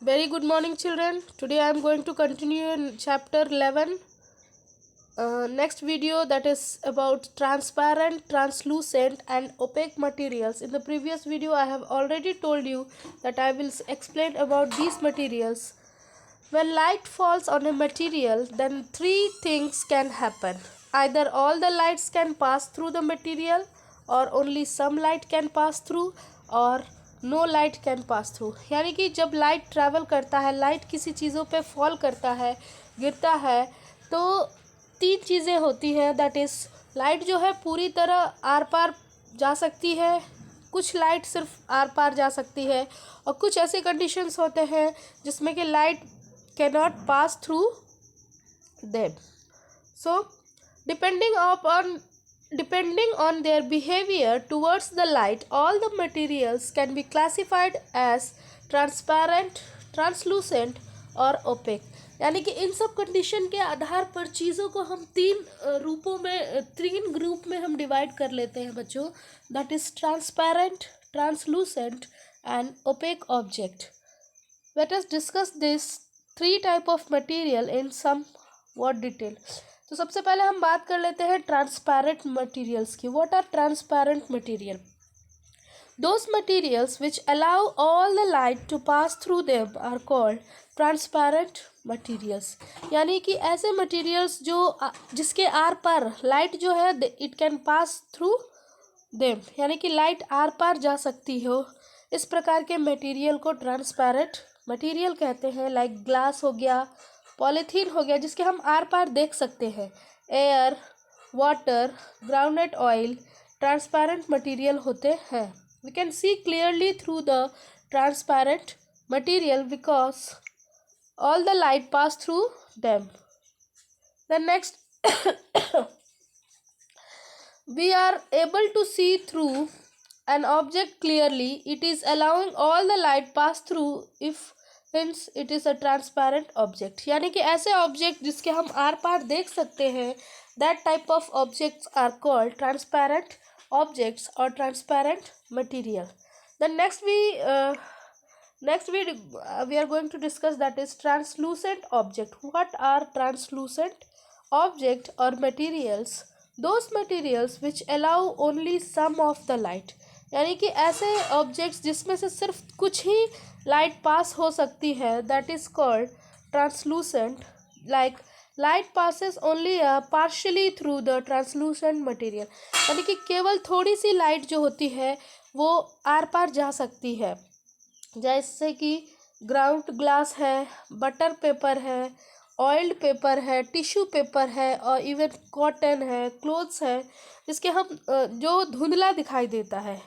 Very good morning, children. Today I am going to continue in chapter 11. Next video, that is about transparent, translucent, and opaque materials. In the previous video, I have already told you that I will explain about these materials. When light falls on a material, then three things can happen. Either all the lights can pass through the material, or only some light can pass through, और no light can pass through. यानी कि जब light travel करता है, light किसी चीज़ों पे fall करता है, गिरता है, तो तीन चीज़ें होती हैं। दैट इज़, लाइट जो है पूरी तरह आर पार जा सकती है, कुछ लाइट सिर्फ आर पार जा सकती है, और कुछ ऐसे कंडीशंस होते हैं जिसमें कि light cannot pass through them. So depending on their behavior towards the light, all the materials can be classified as transparent, translucent और opaque. यानी कि इन सब कंडीशन के आधार पर चीज़ों को हम तीन ग्रुप में हम डिवाइड कर लेते हैं बच्चों. That is transparent, translucent and opaque object. Let us discuss this three type of material in some what detail. तो सबसे पहले हम बात कर लेते हैं ट्रांसपेरेंट मटेरियल्स की. What are transparent material? Those materials which allow all the light to pass through them are called transparent materials. यानी कि ऐसे materials जो जिसके आर पार लाइट जो है it can pass through them, यानी कि लाइट आर पार जा सकती हो, इस प्रकार के मटेरियल को ट्रांसपेरेंट मटेरियल कहते हैं. लाइक ग्लास हो गया, पॉलीथीन हो गया, जिसके हम आर पार देख सकते हैं. Air, water, groundnut oil transparent material होते हैं. We can see clearly through the transparent material because all the light pass through them. The next, we are able to see through an object clearly. It is allowing all the light pass through if hence it is a transparent object. यानी कि ऐसे object जिसके हम are पार देख सकते हैं, that type of objects are called transparent objects or transparent material. The next we are going to discuss, that is translucent object. What are translucent object or materials? Those materials which allow only some of the light. यानी कि ऐसे objects जिसमें से सिर्फ कुछ ही light pass हो सकती है, that is called translucent. Like light passes only partially through the translucent material. यानी कि केवल थोड़ी सी लाइट जो होती है वो आर पार जा सकती है. जैसे कि ग्राउंड ग्लास है, बटर पेपर है, ऑयल्ड पेपर है, टिश्यू पेपर है, और इवन कॉटन है, क्लोथ्स है, जिसके हम जो धुंधला दिखाई देता है,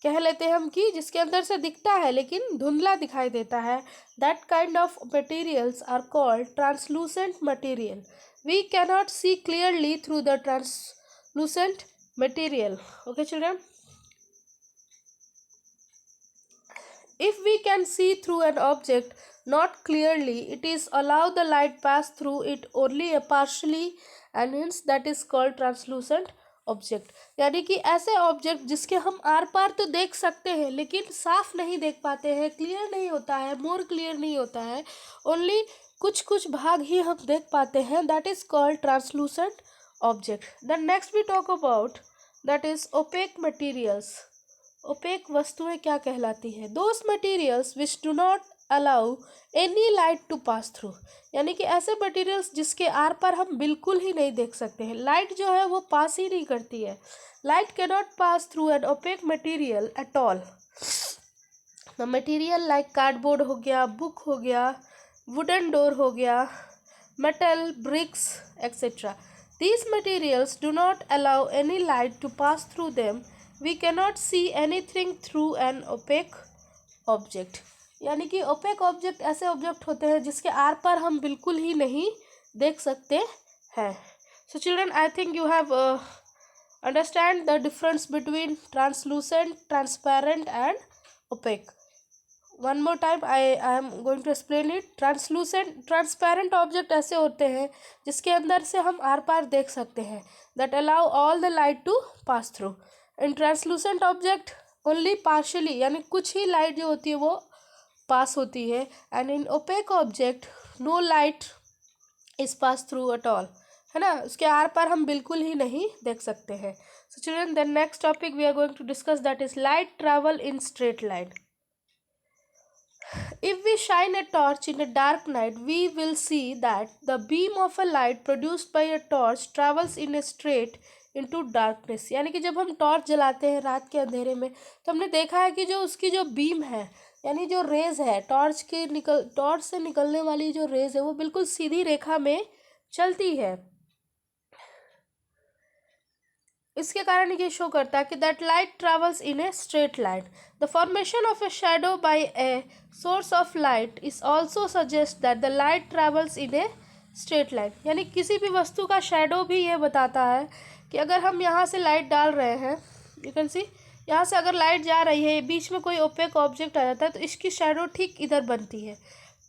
कह लेते हैं हम कि जिसके अंदर से दिखता है लेकिन धुंधला दिखाई देता है, that kind of materials are called translucent material. We cannot see clearly through the translucent material. Okay children, if we can see through an object not clearly, it is allow the light pass through it only partially, and hence that is called translucent object. यानी कि ऐसे object जिसके हम are पार तो देख सकते हैं लेकिन साफ नहीं देख पाते हैं, क्लियर नहीं होता है, मोर क्लियर नहीं होता है, ओनली कुछ कुछ भाग ही हम देख पाते हैं, that is called translucent object. Then next we talk about, that is opaque materials. Opaque वस्तुएं क्या कहलाती है? Those materials which do not allow any light to pass through. यानी कि ऐसे मटेरियल्स जिसके आर पार हम बिल्कुल ही नहीं देख सकते हैं, लाइट जो है वो पास ही नहीं करती है. Light can not pass through an opaque material at all. The material like cardboard हो गया, बुक हो गया, वुडन डोर हो गया, metal, bricks etcetera. These materials do not allow any light to pass through them. We cannot see anything through an opaque object. यानी कि opaque object ऐसे object होते हैं जिसके आर पार हम बिल्कुल ही नहीं देख सकते हैं. So children, I think you have understand the difference between translucent, transparent and opaque. One more time I am going to explain it. Translucent, transparent object ऐसे होते हैं जिसके अंदर से हम आर पार देख सकते हैं, that allow all the light to pass through. In translucent object only partially, यानी कुछ ही लाइट जो होती है वो पास होती है, and in opaque object no light is pass through at all, है ना, उसके आर पार हम बिल्कुल ही नहीं देख सकते हैं. So children, the next topic we are going to discuss that is light travel in straight line. If we shine a torch in a dark night, we will see that the beam of a light produced by a torch travels in a straight into darkness. यानी कि जब हम torch जलाते हैं रात के अंधेरे में, तो हमने देखा है कि जो उसकी जो बीम है, यानी जो रेज है, टॉर्च से निकलने वाली जो रेज है, वो बिल्कुल सीधी रेखा में चलती है. इसके कारण ये शो करता है कि that light travels in a straight line. The formation of a shadow by a source of light is also suggest that the light travels in a straight line. यानी किसी भी वस्तु का शैडो भी ये बताता है कि अगर हम यहाँ से लाइट डाल रहे हैं, यू कैन सी, यहाँ से अगर लाइट जा रही है, बीच में कोई ओपेक ऑब्जेक्ट आ जाता है, तो इसकी शैडो ठीक इधर बनती है.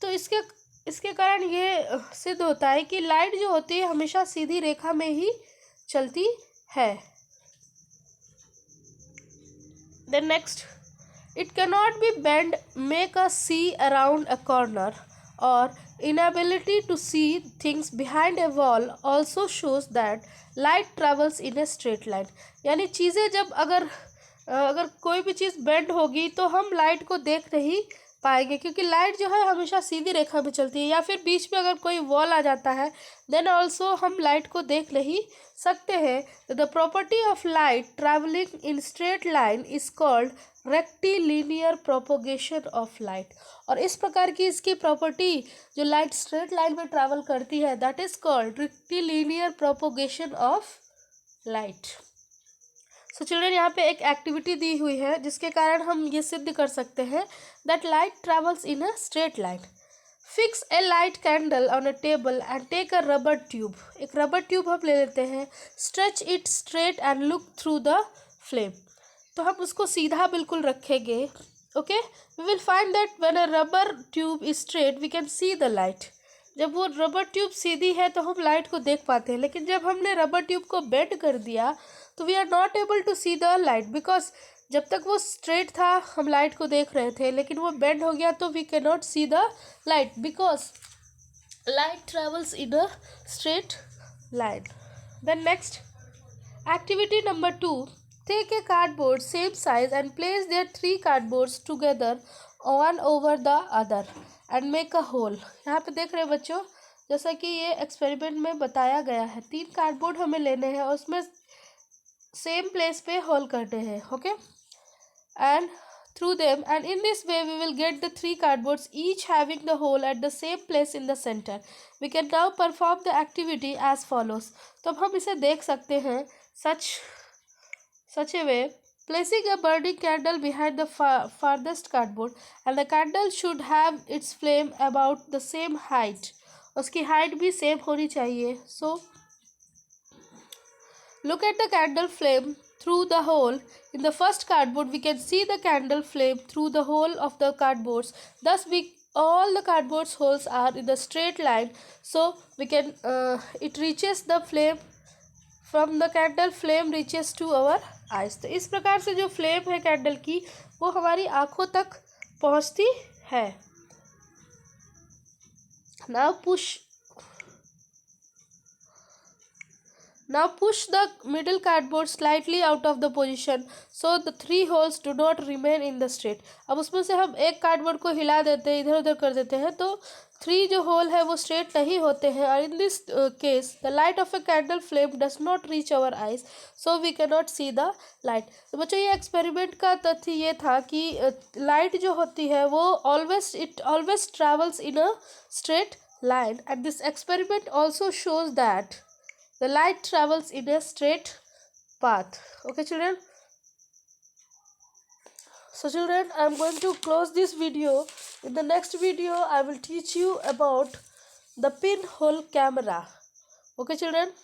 तो इसके कारण ये सिद्ध होता है कि लाइट जो होती है हमेशा सीधी रेखा में ही चलती है. Then next, it cannot be bent, make us see around a corner, or inability to see things behind a wall also shows that light travels in a straight line. यानी चीज़ें जब अगर कोई भी चीज़ बेंड होगी तो हम लाइट को देख नहीं पाएंगे, क्योंकि लाइट जो है हमेशा सीधी रेखा में चलती है. या फिर बीच में अगर कोई वॉल आ जाता है, देन ऑल्सो हम लाइट को देख नहीं सकते हैं. The property of light travelling in straight line is called rectilinear propagation of light. और इस प्रकार की इसकी प्रॉपर्टी जो लाइट स्ट्रेट लाइन में ट्रैवल करती है, that is called rectilinear propagation of light. So children, यहाँ पे एक एक्टिविटी दी हुई है जिसके कारण हम ये सिद्ध कर सकते हैं that light travels in a straight line. Fix a light candle on a table and take a rubber tube. एक रबर ट्यूब हम ले लेते हैं. Stretch it straight and look through the flame. तो हम उसको सीधा बिल्कुल रखेंगे. Okay, we will find that when a rubber tube is straight we can see the light. जब वो रबर ट्यूब सीधी है तो हम लाइट को देख पाते हैं, लेकिन जब हमने रबर ट्यूब को बेंड कर दिया तो we are not able to see the light, because जब तक वो स्ट्रेट था हम लाइट को देख रहे थे, लेकिन वो बेंड हो गया तो we can not see the light, because light travels in a straight line. Then next, activity number 2. Take a cardboard same size and place there 3 cardboards together one over the other and make a hole. यहाँ पे देख रहे हैं बच्चों, जैसा कि ये experiment में बताया गया है, 3 कार्डबोर्ड हमें लेने हैं और उसमें सेम प्लेस पे होल करने हैं. Okay, and through them, and in this way we will get the 3 cardboards each having the hole at the same place in the centre. We can now perform the activity as follows. तो अब हम इसे देख सकते हैं such a way, placing a burning candle behind the farthest cardboard, and the candle should have its flame about the same height. उसकी height भी same होनी चाहिए. So look at the candle flame through the hole in the first cardboard. We can see the candle flame through the hole of the cardboards. Thus all the cardboards holes are in the straight line, so we can it reaches the flame from the candle, flame reaches to our eyes. तो इस प्रकार से जो flame है candle की वो हमारी आँखों तक पहुँचती है. Now push the middle cardboard slightly out of the position so the 3 holes do not remain in the straight. अब उसमें से हम एक कार्डबोर्ड को हिला देते हैं, इधर उधर कर देते हैं, तो 3 जो होल है वो स्ट्रेट नहीं होते हैं. और in this case the light of a candle flame does not reach our eyes, so we can not see the light. तो बच्चों, ये एक्सपेरिमेंट का तथ्य ये था कि लाइट जो होती है वो always travels in a straight line, and this experiment also shows that the light travels in a straight path. Okay children, so children, I am going to close this video. In the next video I will teach you about the pinhole camera. Okay children.